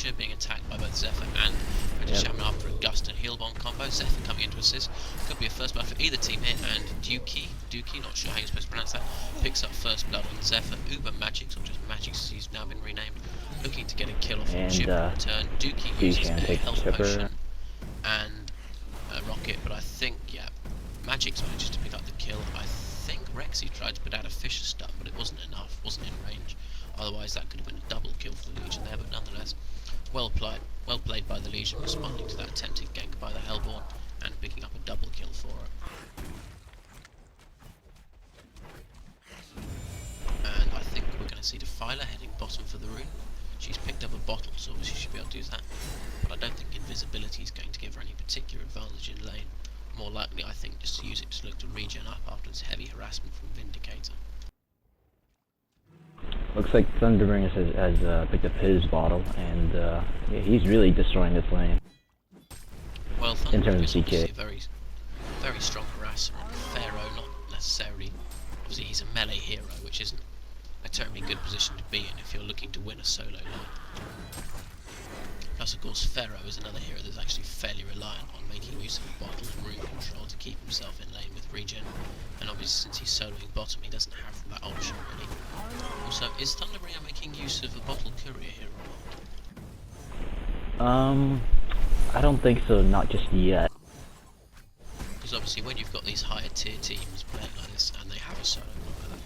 Fisher being attacked by both Zephyr and Shaman after a Gust and Heal Bomb combo. Zephyr coming in to assist. Could be a first blood for either team here, and Dookie, not sure how you're supposed to pronounce that, picks up first blood on Zephyr. Uber Magix, or just Magix as he's now been renamed, looking to get a kill off on Chipper in return. Dookie uses a health potion and a rocket, but I think, yeah, Magix manages to pick up the kill. I think Rexy tried to put out a Fisher stun, but it wasn't enough, wasn't in range. Otherwise that could have been a double kill for the Legion there, but nonetheless, well played by the Legion, responding to that attempted gank by the Hellborn and picking up a double kill for it. And I think we're going to see Defiler heading bottom for the rune. She's picked up a bottle, so obviously she should be able to use that. But I don't think invisibility is going to give her any particular advantage in lane. More likely, I think, just to use it to look to regen up after this heavy harassment from Vindicator. Looks like Thunderbringer has picked up his bottle, and yeah, he's really destroying this lane. Well, in terms of CK, very strong harasser. Pharaoh, not necessarily. Obviously, he's a melee hero, which isn't a terribly good position to be in if you're looking to win a solo lane. Plus, of course, Pharaoh is another hero that's actually fairly reliant on making use of a bottle and rune control to keep himself in lane with regen. And obviously, since he's soloing bottom, he doesn't have that option really. Also, is Thunderbringer making use of a bottle courier here or not? I don't think so, not just yet. Because obviously when you've got these higher tier teams playing like this and they have a solo like that,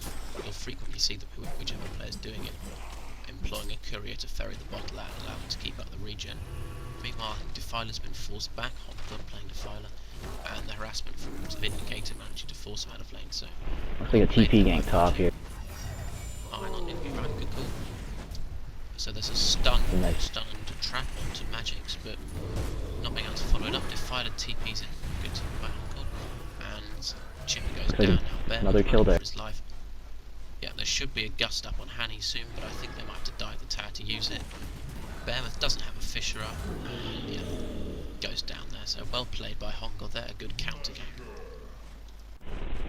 you'll frequently see that whichever player's doing it, employing a courier to ferry the bottle out and allow them to keep up the regen. Meanwhile, Defiler's been forced back, HoN playing Defiler, and the harassment from Vindicator managing to force him out of lane, so... Looks like a TP gank top here. Oh, hang on, right, good call. So there's a stun and trap onto Magix, but not being able to follow it up. Defiler TP's in, good team by HoN, and Chipper goes down now. Bear another kill there. For his life. Yeah, there should be a gust up on Hanny soon, but I think they might have to dive the tower to use it. Behemoth doesn't have a Fisher up, and yeah, goes down there. So well played by HoN there, a good counter game.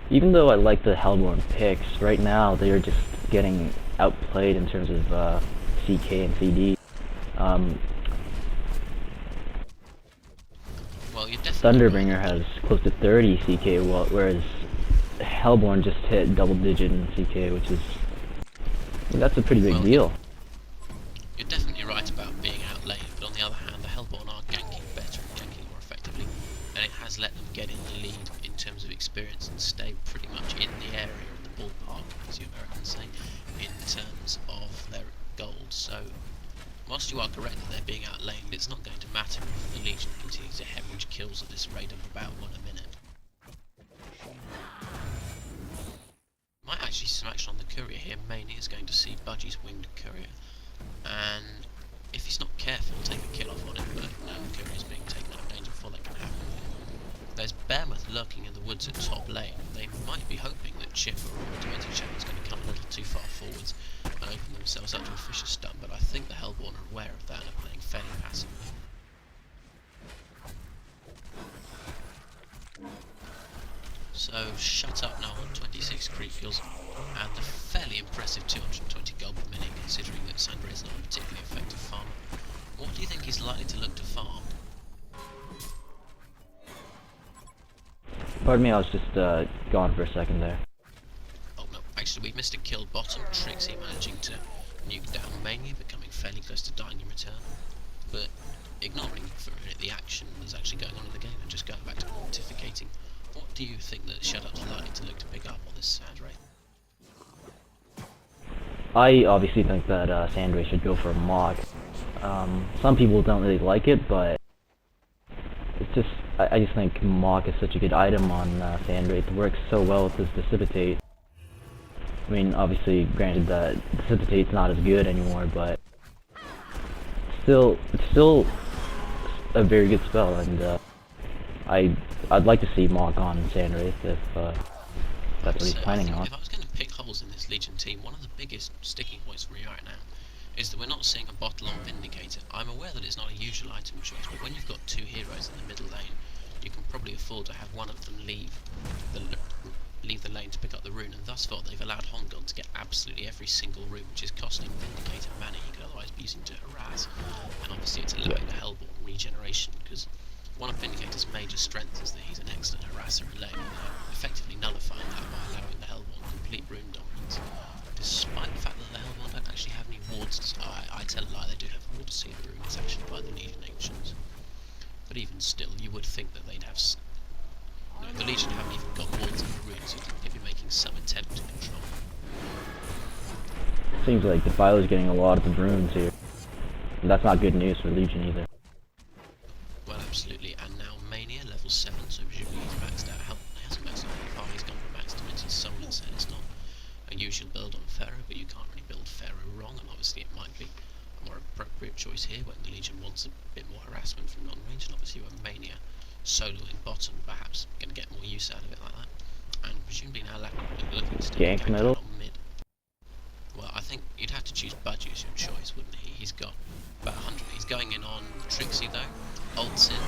Even though I like the Hellborn picks, right now they are just getting outplayed in terms of CK and CD. Well, you're definitely Thunderbringer has close to 30 CK, whereas Hellborn just hit double digit in CK, which is, that's a pretty big deal. You're definitely right about being outlaid, but on the other hand, the Hellborn are ganking better and ganking more effectively, and it has let them get in the lead in terms of experience and stay pretty much in the area of the ballpark, as you Americans say, in terms of their gold. So, whilst you are correct that they're being outlaned, it's not going to matter if the Legion continues to hemorrhage kills at this rate of about 1 a minute. Might actually see some action on the courier here. Mainly is going to see Budgie's winged courier, and if he's not careful, take a kill off on him, but no, the courier is being taken out of danger before that can happen. There's Behemoth lurking in the woods at top lane. They might be hoping that Chipper or Automated Shaman is going to come a little too far forwards and open themselves up to a Fisher stun, but I think the Hellborn are aware of that and are playing fairly passively. So, shut up now on 26 creep kills and a fairly impressive 220 gold per minute, considering that Sandra is not a particularly effective farmer. What do you think he's likely to look to farm? Pardon me, I was just gone for a second there. Oh no, actually we missed a kill bottom, Trixie managing to nuke down mainly, becoming fairly close to dying in return. But ignoring for a minute the action that's actually going on in the game and just going back to pontificating, what do you think that Shutup's likely to look to pick up on this Sandray? I obviously think that Sandray should go for a Mog. Some people don't really like it, but it's just, I just think Mog is such a good item on Sandray. It works so well with his Dissipate. I mean, obviously, granted that Dissipatate's not as good anymore, but it's still a very good spell, and I'd like to see Mog on Sandray if that's what he's planning on. If I was going to pick holes in this Legion team, one of the biggest sticking points for me right now is that we're not seeing a bottle on Vindicator. I'm aware that it's not a usual item choice, but when you've got 2 heroes in the middle lane, you can probably afford to have one of them leave the lane to pick up the rune, and thus far they've allowed HoN to get absolutely every single rune, which is costing Vindicator mana he could otherwise be using to harass, and obviously obviously it's allowing the Hellborn regeneration, because one of Vindicator's major strengths is that he's an excellent harasser and lane, and they're effectively nullifying that by allowing the Hellborn complete rune dominance. Despite the fact that the Hellborn don't actually have any wards I tell a lie, they do have a ward to see the rune, it's actually by the Legion Ancients. But even still, you would think that they'd have... No, the Legion haven't even got wards in the runes, so they'd be making some attempt to control. Seems like Defiler's getting a lot of the runes here. And that's not good news for Legion either. Well, absolutely, and now Mania, level 7, so presumably he's maxed out health. He hasn't maxed out health, he's gone for max dimension soul instead. It's not a usual build on Pharaoh, but you can't really build Pharaoh wrong, and obviously it might be a more appropriate choice here when the Legion wants a bit more harassment from non-range, and obviously when Mania soloing bottom, perhaps going to get more use out of it like that. And presumably now looking to take Gank middle. on mid. Well, I think you'd have to choose Budgie as your choice, wouldn't he? He's got about 100. He's going in on Trixie though. Ults in.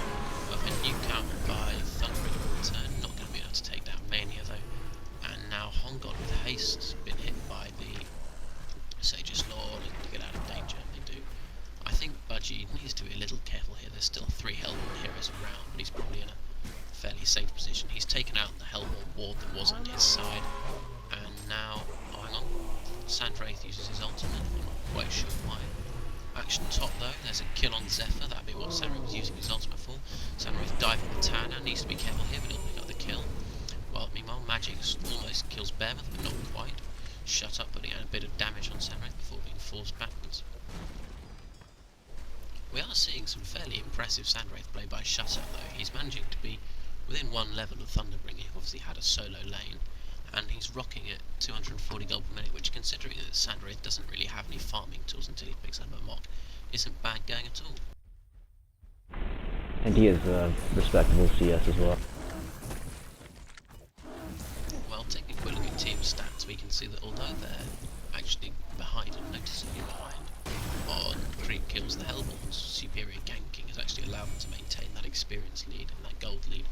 Well, been nuked out by Thunderbreaker in return. Not going to be able to take down Mania though. And now HoN with haste, been hit by the Sage's Lord and to get out of danger, and they do. I think Budgie needs to be a little careful here. There's still 3 Hellborn heroes around, but he's probably in a fairly safe position. He's taken out the Hellborn ward that was on his side, and now, oh hang on, Sandwraith uses his ultimate, I'm not quite sure why. Action top though, there's a kill on Zephyr, that'd be what Sandwraith was using his ultimate for. Sandwraith diving the tower now, needs to be careful here, but he'll pick up the kill. Well, meanwhile, Magic almost kills Behemoth, but not quite. Shut up, putting out a bit of damage on Sandwraith before being forced backwards. We are seeing some fairly impressive Sandwraith play by Shut Up though. He's managing to be within 1 level of Thunderbringer, who obviously had a solo lane, and he's rocking at 240 gold per minute, which, considering that Sandwraith doesn't really have any farming tools until he picks up a mock, isn't bad going at all. And he has a respectable CS as well. Well, taking a quick look at team stats, we can see that although they're actually behind, and noticeably behind, on creep kills, the Hellborn's superior ganking has actually allowed them to maintain that experience lead and that gold lead,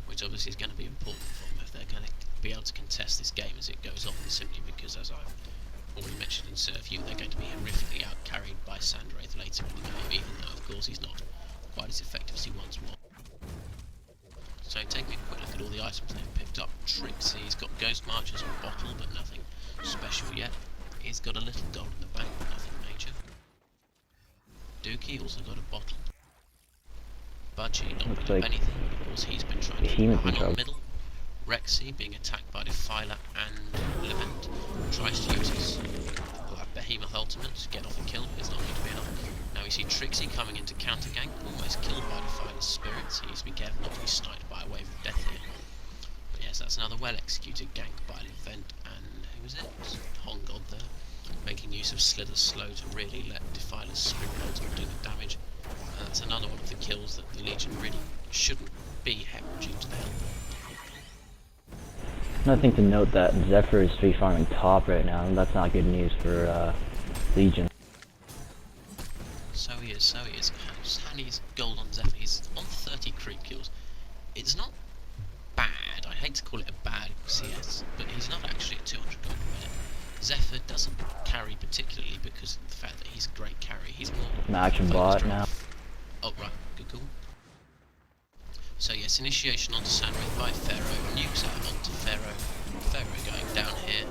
which obviously is going to be important for them if they're going to be able to contest this game as it goes on, simply because, as I've already mentioned in Surf U, they're going to be horrifically out-carried by Sandwraith later in the game, even though, of course, he's not quite as effective as he once was. So, taking a quick look at all the items they've picked up, Trixie's got Ghost Marchers and Bottle, but nothing special yet. He's got a little gold in the bank, but nothing major. Dookie also got a Bottle. Budgie not picking up anything, but of course he's been trying to hang on middle. Rexy being attacked by Defiler and Levent tries to use his Behemoth ultimate to get off a kill, but it's not going to be enough. Now we see Trixie coming into counter gank, almost killed by Defiler's spirits. He needs to be careful not to be sniped by a wave of death here. But yes, that's another well executed gank by Levent, and who was it? HoN there, making use of Slither's slow to really let Defiler's spirit ultimate do the damage. That's another one of the kills that the Legion really shouldn't be hemorrhaging to the Hellborn. Another thing to note that Zephyr is free farming top right now, and that's not good news for Legion. So he is. Handy's gold on Zephyr. He's on 30 creep kills. It's not bad. I hate to call it a bad CS, but he's not actually at 200 gold per minute. Zephyr doesn't carry particularly because of the fact that he's a great carry. He's more An action bot now. Oh right, good call. So yes, initiation onto Sandwraith by Pharaoh, nukes out onto Pharaoh. Pharaoh going down here.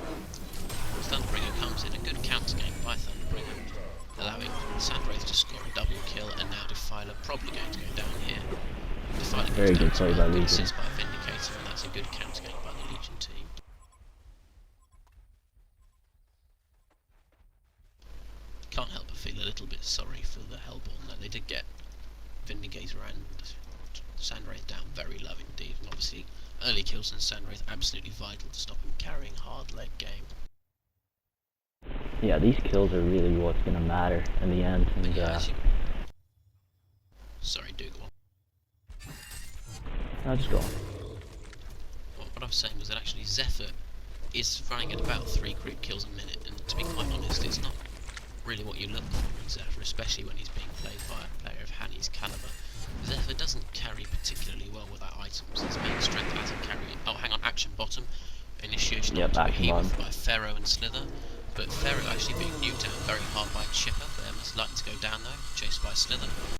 Thunderbringer comes in, a good counter game by Thunderbringer, allowing Sandwraith to score a double kill, and now Defiler probably going to go down here. Defiler very good play by Legion. Assist by Vindicator, and that's a good counter game by the Legion team. Can't help but feel a little bit sorry for the Hellborn that they did get Vindicator and Sandwraith down very low indeed, and obviously early kills on Sandwraith absolutely vital to stop him carrying hard leg game. Yeah, these kills are really what's gonna matter in the end. And, sorry, do go on. I'll just go on. What I was saying was that actually Zephyr is running at about 3 creep kills a minute, and to be quite honest, it's not really what you look for in Zephyr, especially when he's being played by a player of Hanny's caliber. Zephyr doesn't carry particularly well without items. His main strength is in carrying. Oh, hang on, action bottom. Initiation onto Behemoth by Pharaoh and Slither. But Pharaoh actually being nuked out very hard by Chipper. Behemoth's likely to go down though, chased by Slither.